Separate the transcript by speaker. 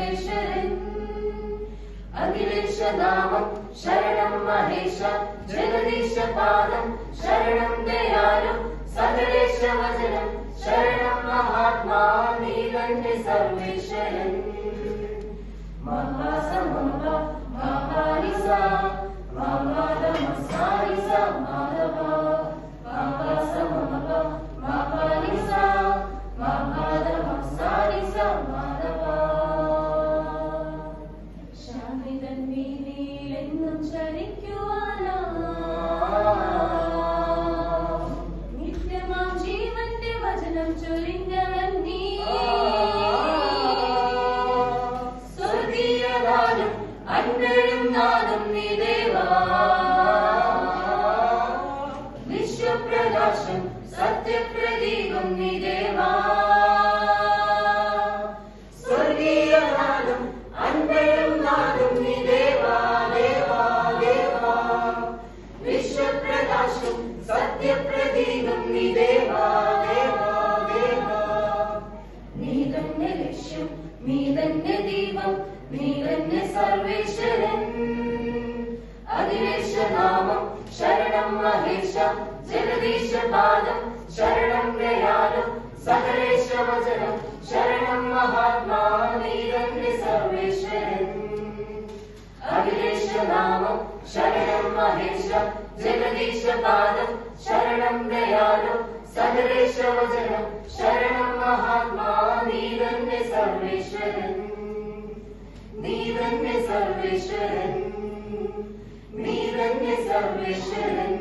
Speaker 1: സർവേശ്വരൻ അഖിലേശ നാമം ശരണം മഹേശ ജഗദീശ പാദം ശരണം ദയാലു സകലേശ വചനം ശരണം മഹാത്മാ നീ തന്നെ സർവേശ്വരൻ മഹാസമമ മഹാനിസ മഹാദമസാരിസ മാധവ മഹാസമമ മഹാനിസ മഹാദമസാരിസ മാധവ ശാന്തിതൻ വീതിയിലെന്നും ചരിക്കുവാനാ നിത്യമാം ജീവന്റെ വചനം ചൊരിഞ്ഞവൻ നീ സ്വർഗീയനാദം അൻപഴും നാദം നീ ദേവാ വിശ്വപ്രകാശം സത്യപ്രദീപം നീ ദേവാ സ്വർഗീയനാദം അൻപഴും നാദം നീ ദേവാ ദേവാ ദേവാ വിശ്വപ്രകാശം സത്യപ്രദീപം നീ ദേവാ ദേവാ ദേവാ നീ തന്നെ ലക്ഷ്യം നീ തന്നെ ദീപം നീ തന്നെ സർവേശ്വരൻ അഖിലേശ നാമം ശരണം മഹേശ ജഗദീശ പാദം ശരണം ദയാലു സകലേശ വചനം ശരണം മഹാത്മാ നീ തന്നെ സർവേശ്വരൻ അഖിലേശ നാമം ശരണം മഹേശ ജഗദീശ പാദം ശരണം ദയാലു സകലേശ വചനം ശരണം മഹാത്മാ നീ തന്നെ സർവേശ്വരൻ നീ തന്നെ സർവേശ്വരൻ നീ തന്നെ സർവേശ്വരൻ